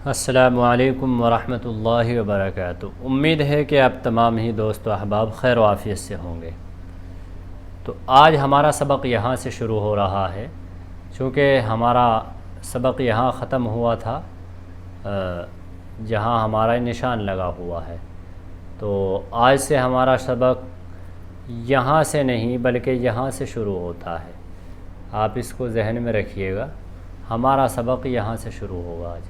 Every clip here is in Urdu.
السلام علیکم ورحمۃ اللہ وبرکاتہ۔ امید ہے کہ آپ تمام ہی دوست و احباب خیر و عافیت سے ہوں گے۔ تو آج ہمارا سبق یہاں سے شروع ہو رہا ہے، چونکہ ہمارا سبق یہاں ختم ہوا تھا جہاں ہمارا نشان لگا ہوا ہے۔ تو آج سے ہمارا سبق یہاں سے نہیں بلکہ یہاں سے شروع ہوتا ہے۔ آپ اس کو ذہن میں رکھیے گا، ہمارا سبق یہاں سے شروع ہوگا آج۔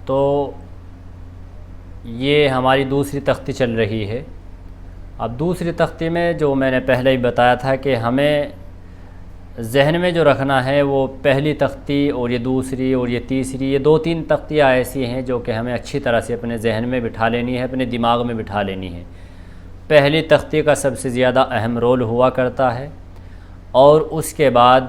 تو یہ ہماری دوسری تختی چل رہی ہے۔ اب دوسری تختی میں جو میں نے پہلے ہی بتایا تھا کہ ہمیں ذہن میں جو رکھنا ہے وہ پہلی تختی اور یہ دوسری اور یہ تیسری، یہ 2-3 تختیاں ایسی ہیں جو کہ ہمیں اچھی طرح سے اپنے ذہن میں بٹھا لینی ہے، اپنے دماغ میں بٹھا لینی ہے۔ پہلی تختی کا سب سے زیادہ اہم رول ہوا کرتا ہے، اور اس کے بعد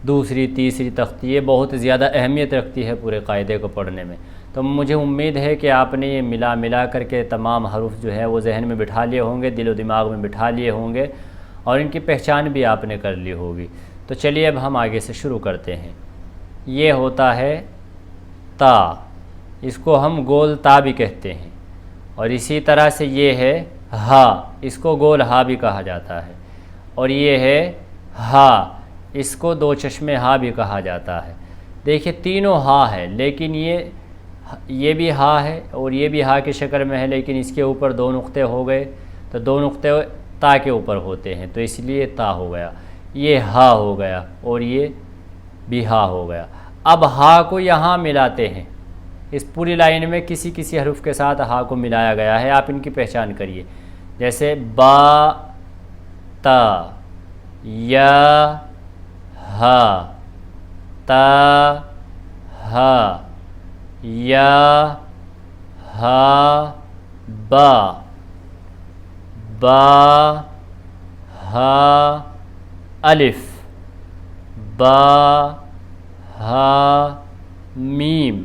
دوسری تیسری تختی یہ بہت زیادہ اہمیت رکھتی ہے پورے قاعدے کو پڑھنے میں۔ تو مجھے امید ہے کہ آپ نے یہ ملا کر کے تمام حروف جو ہے وہ ذہن میں بٹھا لیے ہوں گے، دل و دماغ میں بٹھا لیے ہوں گے، اور ان کی پہچان بھی آپ نے کر لی ہوگی۔ تو چلیے اب ہم آگے سے شروع کرتے ہیں۔ یہ ہوتا ہے تا، اس کو ہم گول تا بھی کہتے ہیں، اور اسی طرح سے یہ ہے ہا، اس کو گول ہا بھی کہا جاتا ہے، اور یہ ہے ہا، اس کو 2 چشمے ہا بھی کہا جاتا ہے۔ دیکھیے تینوں ہا ہے، لیکن یہ بھی ہا ہے اور یہ بھی ہا کی شکل میں ہے، لیکن اس کے اوپر 2 نقطے ہو گئے، تو 2 نقطے تا کے اوپر ہوتے ہیں، تو اس لیے تا ہو گیا۔ یہ ہا ہو گیا اور یہ بھی ہا ہو گیا۔ اب ہا کو یہاں ملاتے ہیں، اس پوری لائن میں کسی حرف کے ساتھ ہا کو ملایا گیا ہے، آپ ان کی پہچان کریے۔ جیسے با تا، یا ہا، تا ہا، یا ہا با، با ہا الف، با ہا میم۔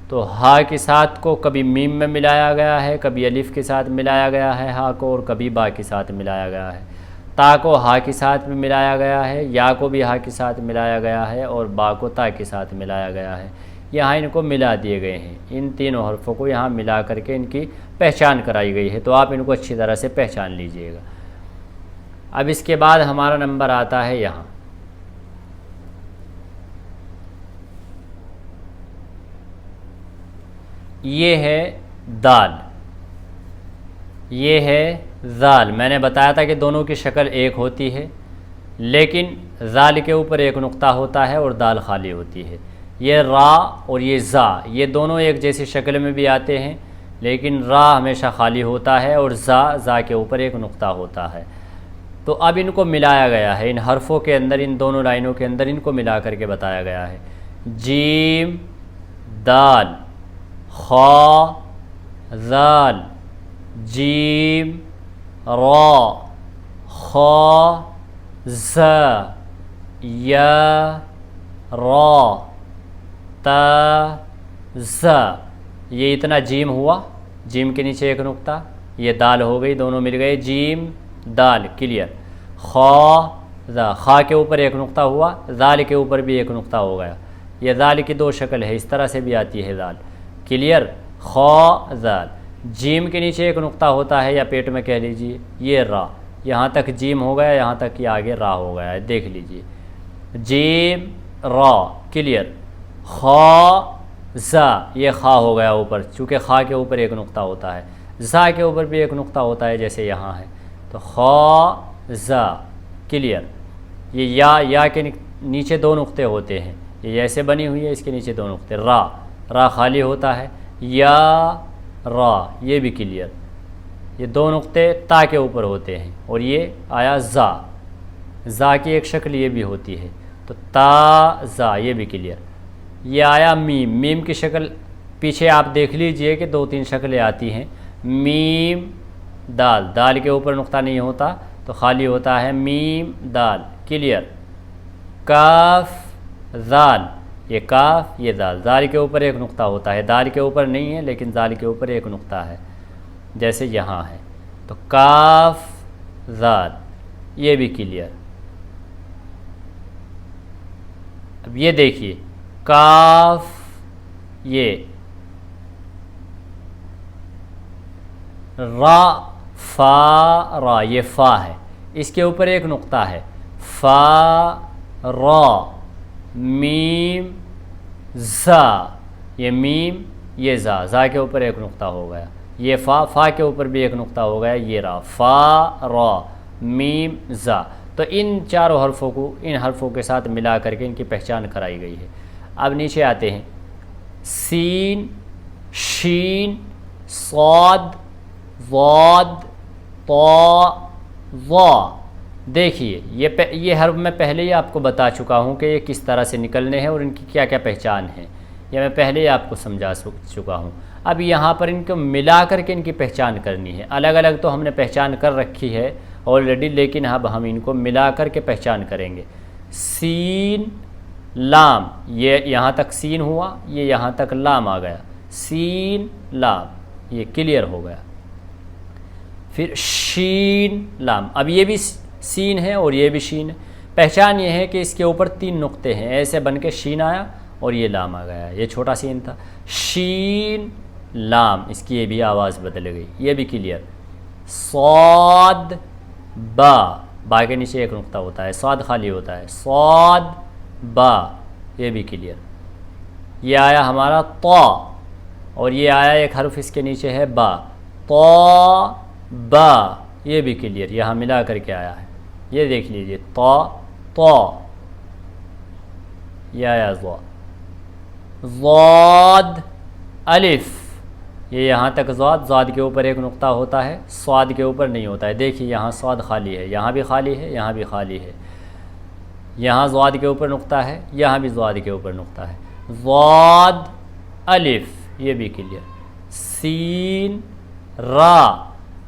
تو ہا کے ساتھ کو کبھی میم میں ملایا گیا ہے، کبھی الف کے ساتھ ملایا گیا ہے ہا کو، اور کبھی با کے ساتھ ملایا گیا ہے۔ تا کو ہا کے ساتھ بھی ملایا گیا ہے، یا کو بھی ہا کے ساتھ ملایا گیا ہے، اور با کو تا کے ساتھ ملایا گیا ہے۔ یہاں ان کو ملا دیے گئے ہیں، ان تینوں حرفوں کو یہاں ملا کر کے ان کی پہچان کرائی گئی ہے، تو آپ ان کو اچھی طرح سے پہچان لیجئے گا۔ اب اس کے بعد ہمارا نمبر آتا ہے یہاں، یہ ہے دال، یہ ہے ذال۔ میں نے بتایا تھا کہ دونوں کی شکل ایک ہوتی ہے، لیکن ذال کے اوپر ایک نقطہ ہوتا ہے اور دال خالی ہوتی ہے۔ یہ را اور یہ زا، یہ دونوں ایک جیسی شکل میں بھی آتے ہیں، لیکن را ہمیشہ خالی ہوتا ہے اور زا کے اوپر ایک نقطہ ہوتا ہے۔ تو اب ان کو ملایا گیا ہے، ان حرفوں کے اندر، ان دونوں لائنوں کے اندر ان کو ملا کر کے بتایا گیا ہے۔ جیم دال، خا ذال، جیم را، خا زا، یا را، تا زا۔ یہ اتنا جیم ہوا، جیم کے نیچے ایک نقطہ، یہ دال ہو گئی، دونوں مل گئے، جیم دال کلیئر۔ خا زا، خا کے اوپر ایک نقطہ ہوا، ذال کے اوپر بھی ایک نقطہ ہو گیا۔ یہ ذال کی 2 شکل ہے، اس طرح سے بھی آتی ہے ذال کلیئر۔ خا ذال، جیم کے نیچے ایک نقطہ ہوتا ہے، یا پیٹ میں کہہ لیجئے، یہ را، یہاں تک جیم ہو گیا، یہاں تک یہ آگے را ہو گیا ہے، دیکھ لیجئے، جیم را کلیئر۔ خا زا، یہ خا ہو گیا اوپر، چونکہ خا کے اوپر ایک نقطہ ہوتا ہے، زا کے اوپر بھی ایک نقطہ ہوتا ہے جیسے یہاں ہے، تو خا زا کلیئر۔ یہ یا کے نیچے 2 نقطے ہوتے ہیں، یہ جیسے بنی ہوئی ہے، اس کے نیچے 2 نقطے، را خالی ہوتا ہے، یا را، یہ بھی کلیئر۔ یہ 2 نقطے تا کے اوپر ہوتے ہیں، اور یہ آیا زا کی ایک شکل یہ بھی ہوتی ہے، تو تا زا، یہ بھی کلیئر۔ یہ آیا میم کی شکل، پیچھے آپ دیکھ لیجئے کہ 2-3 شکلیں آتی ہیں۔ میم دال کے اوپر نقطہ نہیں ہوتا تو خالی ہوتا ہے، میم دال کلیئر۔ کاف ذال، یہ کاف یہ ذال کے اوپر ایک نقطہ ہوتا ہے، دال کے اوپر نہیں ہے لیکن ذال کے اوپر ایک نقطہ ہے، جیسے یہاں ہے، تو کاف ذال، یہ بھی کلیئر۔ اب یہ دیکھیے کاف، یہ را، فا را، یہ فا ہے، اس کے اوپر ایک نقطہ ہے، فا را، میم زا، یہ میم یہ زا، زا کے اوپر ایک نقطہ ہو گیا، یہ فا، فا کے اوپر بھی ایک نقطہ ہو گیا، یہ را، فا را میم زا۔ تو ان چاروں حرفوں کو ان حرفوں کے ساتھ ملا کر کے ان کی پہچان کرائی گئی ہے۔ اب نیچے آتے ہیں، سین، شین، صاد، ضاد، طا، ظا۔ دیکھیے یہ حرف میں پہلے ہی آپ کو بتا چکا ہوں کہ یہ کس طرح سے نکلنے ہیں اور ان کی کیا کیا پہچان ہے، یہ میں پہلے ہی آپ کو سمجھا چکا ہوں۔ اب یہاں پر ان کو ملا کر کے ان کی پہچان کرنی ہے، الگ الگ تو ہم نے پہچان کر رکھی ہے آلریڈی، لیکن اب ہم ان کو ملا کر کے پہچان کریں گے۔ سین، لام، یہ یہاں تک سین ہوا، یہ یہاں تک لام آ گیا، سین لام، یہ کلیئر ہو گیا۔ پھر شین لام، اب یہ بھی سین ہے اور یہ بھی شین ہے۔ پہچان یہ ہے کہ اس کے اوپر 3 نقطے ہیں، ایسے بن کے شین آیا اور یہ لام آ گیا، یہ چھوٹا سین تھا، شین لام، اس کی یہ بھی آواز بدل گئی، یہ بھی کلیئر۔ صاد با، با کے نیچے ایک نقطہ ہوتا ہے، صاد خالی ہوتا ہے، صاد با، یہ بھی کلیئر۔ یہ آیا ہمارا طا، اور یہ آیا ایک حرف اس کے نیچے ہے با، طا با، یہ بھی کلیئر، یہاں ملا کر کے آیا ہے، یہ دیکھ لیجئے، طا طا، یہ آیا ضا، ضاد الف، یہ یہاں تک ضاد، ضاد کے اوپر ایک نقطہ ہوتا ہے، صاد کے اوپر نہیں ہوتا ہے، دیکھیے یہاں صاد خالی ہے، یہاں بھی خالی ہے، یہاں بھی خالی ہے، یہاں ضاد کے اوپر نقطہ ہے، یہاں بھی ضاد کے اوپر نقطہ ہے، ضاد الف، یہ بھی کلیئر، سین را،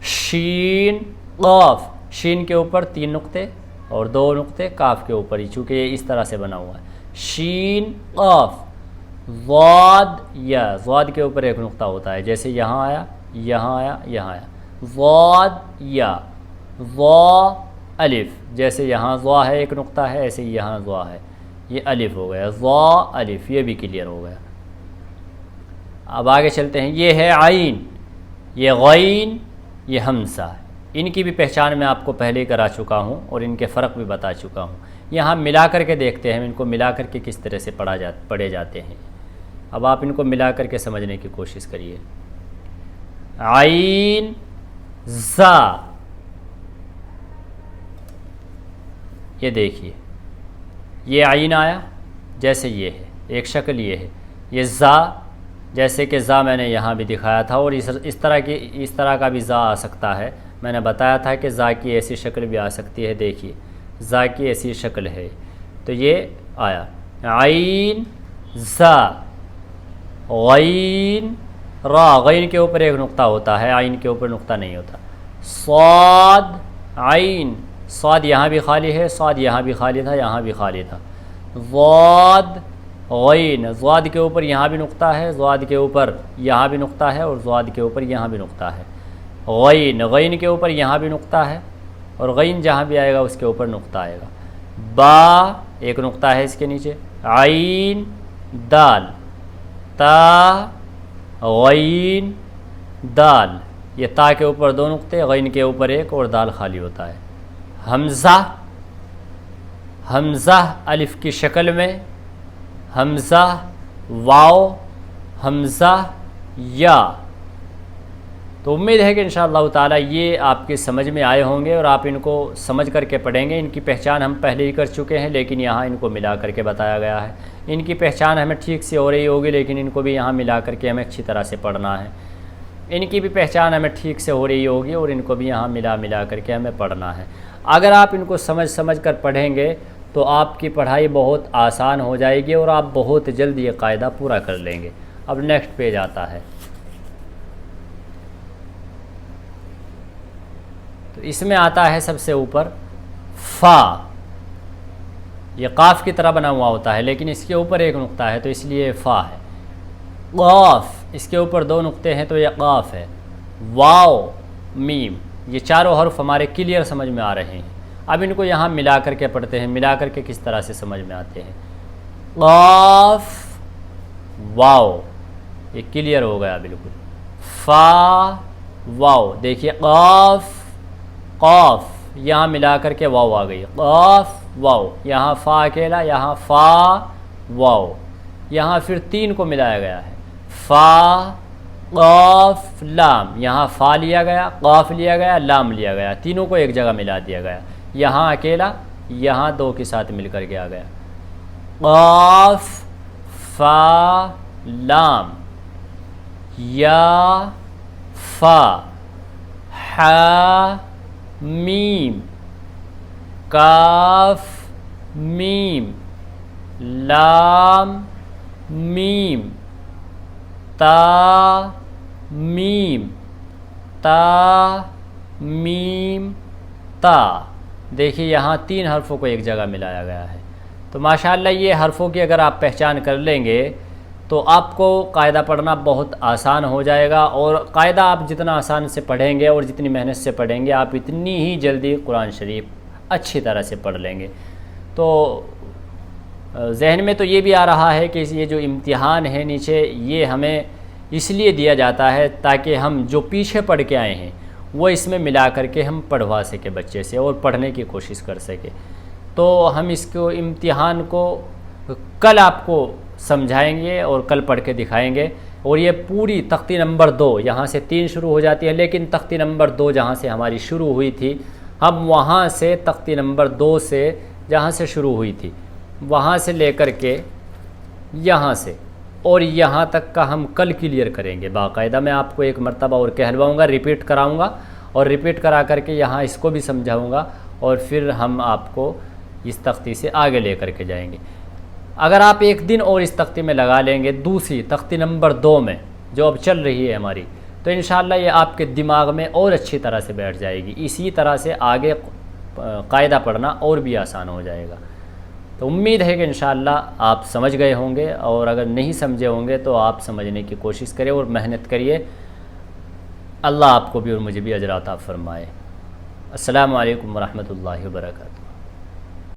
شین قاف، شین کے اوپر 3 نقطے اور 2 نقطے کاف کے اوپر ہی، چونکہ یہ اس طرح سے بنا ہوا ہے، شین قاف، ضاد یا، ضاد کے اوپر ایک نقطہ ہوتا ہے، جیسے یہاں آیا، یہاں آیا، یہاں آیا، ضاد یا، ضا الف، جیسے یہاں ضا ہے ایک نقطہ ہے، ایسے یہاں ضا ہے، یہ الف ہو گیا، ضا الف، یہ بھی کلیئر ہو گیا۔ اب آگے چلتے ہیں، یہ ہے عین، یہ غین، یہ حمزہ، ان کی بھی پہچان میں آپ کو پہلے ہی کرا چکا ہوں اور ان کے فرق بھی بتا چکا ہوں۔ یہاں ملا کر کے دیکھتے ہیں، ان کو ملا کر کے کس طرح سے پڑھے جاتے ہیں۔ اب آپ ان کو ملا کر کے سمجھنے کی کوشش کریے۔ عین زا، یہ دیکھیے یہ عین آیا جیسے یہ ہے، ایک شکل یہ ہے، یہ زا جیسے کہ زا میں نے یہاں بھی دکھایا تھا، اور اس طرح کا بھی زا آ سکتا ہے، میں نے بتایا تھا کہ زا کی ایسی شکل بھی آ سکتی ہے، دیکھیے زا کی ایسی شکل ہے، تو یہ آیا عین زا، غین را، غین کے اوپر ایک نقطہ ہوتا ہے، عین کے اوپر نقطہ نہیں ہوتا، صاد عین، صاد یہاں بھی خالی ہے، صاد یہاں بھی خالی تھا، یہاں بھی خالی تھا، ضاد غین، ضاد کے اوپر یہاں بھی نقطہ ہے، ضاد کے اوپر یہاں بھی نقطہ ہے، اور ضاد کے اوپر یہاں بھی نقطہ ہے، غین، غین کے اوپر یہاں بھی نقطہ ہے، اور غین جہاں بھی آئے گا اس کے اوپر نقطہ آئے گا، با ایک نقطہ ہے اس کے نیچے، عین دال، تا غین دال، یہ تا کے اوپر 2 نقطے، غین کے اوپر ایک، اور دال خالی ہوتا ہے، حمزہ، حمزہ الف کی شکل میں، حمزہ واو، حمزہ یا۔ تو امید ہے کہ انشاءاللہ تعالیٰ یہ آپ کے سمجھ میں آئے ہوں گے، اور آپ ان کو سمجھ کر کے پڑھیں گے۔ ان کی پہچان ہم پہلے ہی کر چکے ہیں، لیکن یہاں ان کو ملا کر کے بتایا گیا ہے۔ ان کی پہچان ہمیں ٹھیک سے ہو رہی ہوگی، لیکن ان کو بھی یہاں ملا کر کے ہمیں اچھی طرح سے پڑھنا ہے۔ ان کی بھی پہچان ہمیں ٹھیک سے ہو رہی ہوگی، اور ان کو بھی یہاں ملا کر کے ہمیں پڑھنا ہے۔ اگر آپ ان کو سمجھ کر پڑھیں گے تو آپ کی پڑھائی بہت آسان ہو جائے گی، اور آپ بہت جلد یہ قاعدہ پورا کر لیں گے۔ اب نیکسٹ پیج آتا ہے، تو اس میں آتا ہے سب سے اوپر فا، یہ قاف کی طرح بنا ہوا ہوتا ہے، لیکن اس کے اوپر ایک نقطہ ہے تو اس لیے فا ہے۔ قاف، اس کے اوپر 2 نقطے ہیں تو یہ قاف ہے۔ واو، میم، یہ چاروں حرف ہمارے کلیئر سمجھ میں آ رہے ہیں۔ اب ان کو یہاں ملا کر کے پڑھتے ہیں، ملا کر کے کس طرح سے سمجھ میں آتے ہیں۔ قاف واو، یہ کلیئر ہو گیا بالکل. فا واو، دیکھیے قاف قاف، یہاں ملا کر کے واو آ گئی. قاف واو، یہاں فا اکیلا، یہاں فا واو، یہاں پھر تین کو ملایا گیا ہے. فا قاف لام، یہاں فا لیا گیا، قاف لیا گیا، لام لیا گیا، تینوں کو ایک جگہ ملا دیا گیا. یہاں اکیلا، یہاں دو کے ساتھ مل کر کے آ گیا. قاف فا لام یا فا حا میم کاف میم لام میم تا میم تا میم تا. دیکھیے یہاں تین حرفوں کو ایک جگہ ملایا گیا ہے. تو ماشاءاللہ یہ حرفوں کی اگر آپ پہچان کر لیں گے تو آپ کو قاعدہ پڑھنا بہت آسان ہو جائے گا، اور قاعدہ آپ جتنا آسان سے پڑھیں گے اور جتنی محنت سے پڑھیں گے آپ اتنی ہی جلدی قرآن شریف اچھی طرح سے پڑھ لیں گے. تو ذہن میں تو یہ بھی آ رہا ہے کہ یہ جو امتحان ہے نیچے، یہ ہمیں اس لیے دیا جاتا ہے تاکہ ہم جو پیچھے پڑھ کے آئے ہیں وہ اس میں ملا کر کے ہم پڑھوا سکیں بچے سے اور پڑھنے کی کوشش کر سکیں. تو ہم اس کو امتحان کو کل آپ کو سمجھائیں گے اور کل پڑھ کے دکھائیں گے. اور یہ پوری تختی نمبر 2، یہاں سے 3 شروع ہو جاتی ہے، لیکن تختی نمبر 2 جہاں سے ہماری شروع ہوئی تھی، ہم وہاں سے تختی نمبر 2 سے جہاں سے شروع ہوئی تھی وہاں سے لے کر کے یہاں سے اور یہاں تک کا ہم کل کلیئر کریں گے باقاعدہ. میں آپ کو ایک مرتبہ اور کہلواؤں گا، ریپیٹ کراؤں گا، اور ریپیٹ کرا کر کے یہاں اس کو بھی سمجھاؤں گا، اور پھر ہم آپ کو اس تختی سے آگے لے کر کے جائیں گے. اگر آپ ایک دن اور اس تختی میں لگا لیں گے، دوسری تختی نمبر 2 میں جو اب چل رہی ہے ہماری، تو انشاءاللہ یہ آپ کے دماغ میں اور اچھی طرح سے بیٹھ جائے گی. اسی طرح سے آگے قاعدہ پڑھنا اور بھی آسان ہو جائے گا. تو امید ہے کہ انشاءاللہ آپ سمجھ گئے ہوں گے، اور اگر نہیں سمجھے ہوں گے تو آپ سمجھنے کی کوشش کریں اور محنت کریے. اللہ آپ کو بھی اور مجھے بھی اجر عطا فرمائے. السلام علیکم ورحمۃ اللہ وبرکاتہ.